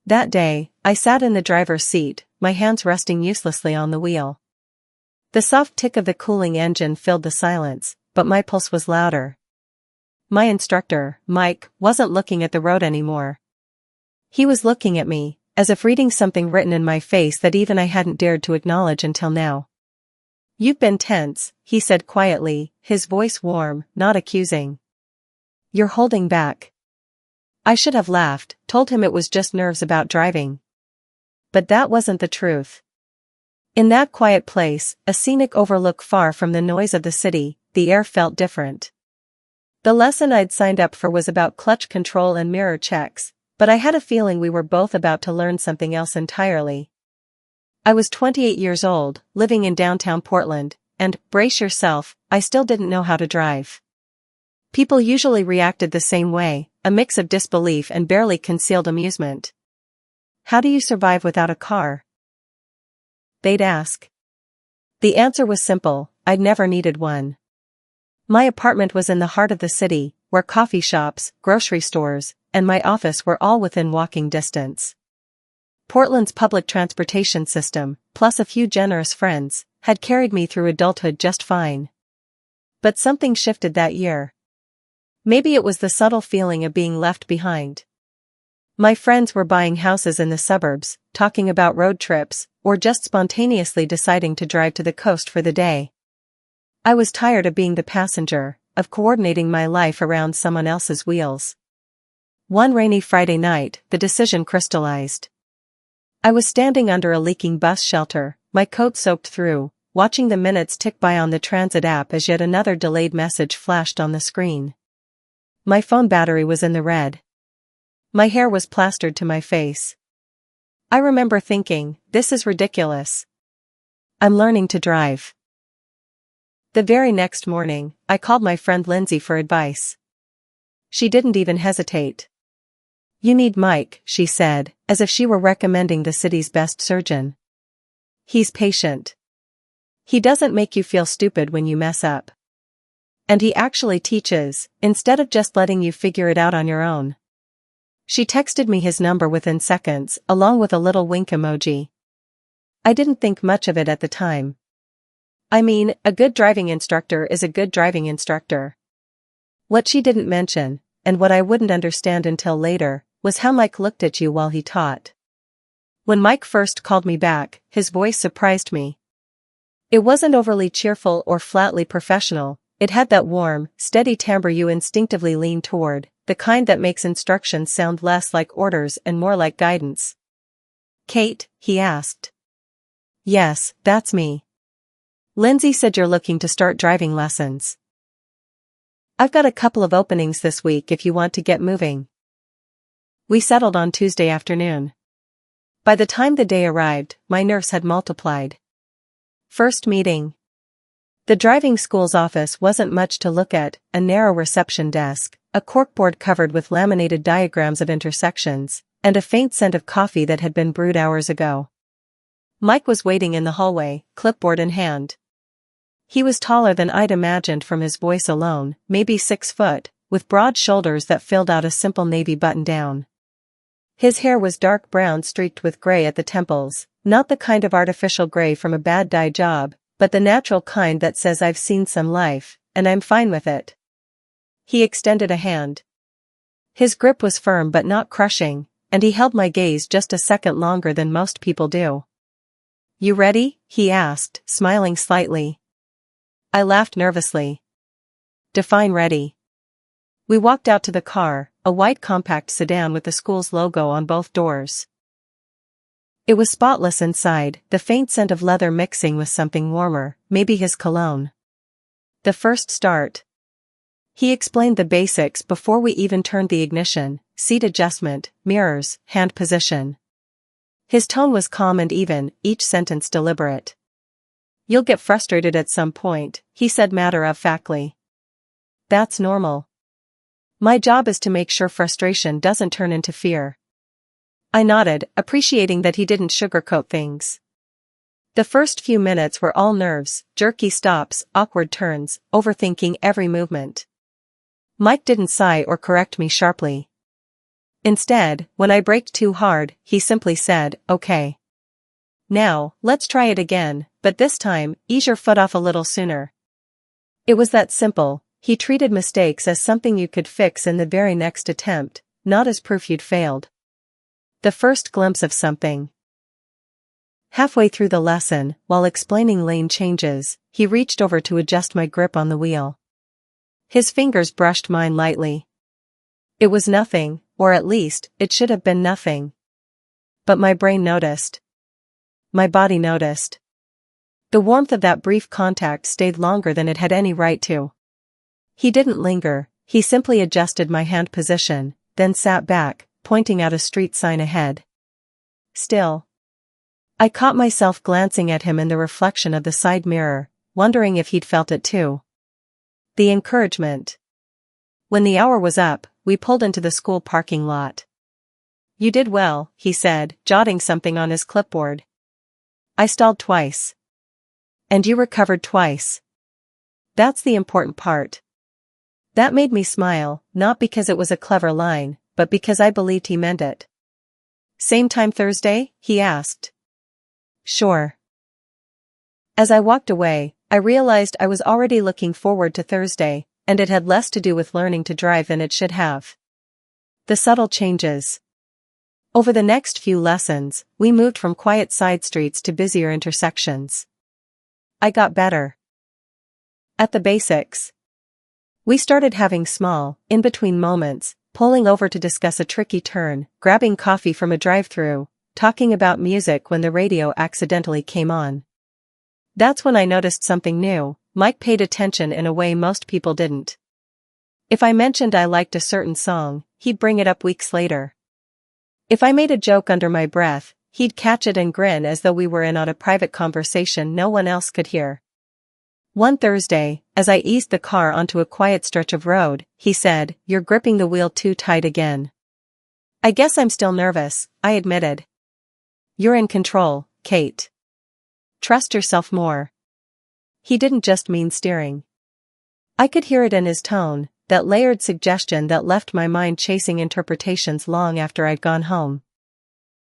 That day, I sat in the driver's seat, my hands resting uselessly on the wheel. The soft tick of the cooling engine filled the silence, but my pulse was louder. My instructor, Mike, wasn't looking at the road anymore. He was looking at me, as if reading something written in my face that even I hadn't dared to acknowledge until now. "You've been tense," he said quietly, his voice warm, not accusing. "You're holding back." I should have laughed, told him it was just nerves about driving. But that wasn't the truth. In that quiet place, a scenic overlook far from the noise of the city, the air felt different. The lesson I'd signed up for was about clutch control and mirror checks, but I had a feeling we were both about to learn something else entirely. I was 28 years old, living in downtown Portland, and, brace yourself, I still didn't know how to drive. People usually reacted the same way, a mix of disbelief and barely concealed amusement. "How do you survive without a car?" they'd ask. The answer was simple: I'd never needed one. My apartment was in the heart of the city, where coffee shops, grocery stores, and my office were all within walking distance. Portland's public transportation system, plus a few generous friends, had carried me through adulthood just fine. But something shifted that year. Maybe it was the subtle feeling of being left behind. My friends were buying houses in the suburbs, talking about road trips, or just spontaneously deciding to drive to the coast for the day. I was tired of being the passenger, of coordinating my life around someone else's wheels. One rainy Friday night, the decision crystallized. I was standing under a leaking bus shelter, my coat soaked through, watching the minutes tick by on the transit app as yet another delayed message flashed on the screen. My phone battery was in the red. My hair was plastered to my face. I remember thinking, this is ridiculous. I'm learning to drive. The very next morning, I called my friend Lindsay for advice. She didn't even hesitate. "You need Mike," she said, as if she were recommending the city's best surgeon. "He's patient. He doesn't make you feel stupid when you mess up. And he actually teaches, instead of just letting you figure it out on your own." She texted me his number within seconds, along with a little wink emoji. I didn't think much of it at the time. I mean, a good driving instructor is a good driving instructor. What she didn't mention, and what I wouldn't understand until later, was how Mike looked at you while he taught. When Mike first called me back, his voice surprised me. It wasn't overly cheerful or flatly professional, it had that warm, steady timbre you instinctively lean toward, the kind that makes instructions sound less like orders and more like guidance. "Kate?" he asked. "Yes, that's me. Lindsay said you're looking to start driving lessons. I've got a couple of openings this week if you want to get moving." We settled on Tuesday afternoon. By the time the day arrived, my nerves had multiplied. First meeting. The driving school's office wasn't much to look at: a narrow reception desk, a corkboard covered with laminated diagrams of intersections, and a faint scent of coffee that had been brewed hours ago. Mike was waiting in the hallway, clipboard in hand. He was taller than I'd imagined from his voice alone, maybe 6 foot, with broad shoulders that filled out a simple navy button-down. His hair was dark brown streaked with gray at the temples, not the kind of artificial gray from a bad dye job, but the natural kind that says I've seen some life, and I'm fine with it. He extended a hand. His grip was firm but not crushing, and he held my gaze just a second longer than most people do. "You ready?" he asked, smiling slightly. I laughed nervously. "Define ready." We walked out to the car, a white compact sedan with the school's logo on both doors. It was spotless inside, the faint scent of leather mixing with something warmer, maybe his cologne. The first start. He explained the basics before we even turned the ignition: seat adjustment, mirrors, hand position. His tone was calm and even, each sentence deliberate. "You'll get frustrated at some point," he said matter-of-factly. "That's normal. My job is to make sure frustration doesn't turn into fear." I nodded, appreciating that he didn't sugarcoat things. The first few minutes were all nerves, jerky stops, awkward turns, overthinking every movement. Mike didn't sigh or correct me sharply. Instead, when I braked too hard, he simply said, "Okay. Now, let's try it again, but this time, ease your foot off a little sooner." It was that simple. He treated mistakes as something you could fix in the very next attempt, not as proof you'd failed. The first glimpse of something. Halfway through the lesson, while explaining lane changes, he reached over to adjust my grip on the wheel. His fingers brushed mine lightly. It was nothing, or at least, it should have been nothing. But my brain noticed. My body noticed. The warmth of that brief contact stayed longer than it had any right to. He didn't linger, he simply adjusted my hand position, then sat back, pointing out a street sign ahead. Still. I caught myself glancing at him in the reflection of the side mirror, wondering if he'd felt it too. The encouragement. When the hour was up, we pulled into the school parking lot. "You did well," he said, jotting something on his clipboard. "I stalled twice. And you recovered twice. That's the important part." That made me smile, not because it was a clever line, but because I believed he meant it. "Same time Thursday?" he asked. "Sure." As I walked away, I realized I was already looking forward to Thursday, and it had less to do with learning to drive than it should have. The subtle changes. Over the next few lessons, we moved from quiet side streets to busier intersections. I got better at the basics. We started having small, in-between moments, pulling over to discuss a tricky turn, grabbing coffee from a drive-thru, talking about music when the radio accidentally came on. That's when I noticed something new. Mike paid attention in a way most people didn't. If I mentioned I liked a certain song, he'd bring it up weeks later. If I made a joke under my breath, he'd catch it and grin as though we were in on a private conversation no one else could hear. One Thursday, as I eased the car onto a quiet stretch of road, he said, "You're gripping the wheel too tight again." "I guess I'm still nervous," I admitted. "You're in control, Kate. Trust yourself more." He didn't just mean steering. I could hear it in his tone, that layered suggestion that left my mind chasing interpretations long after I'd gone home.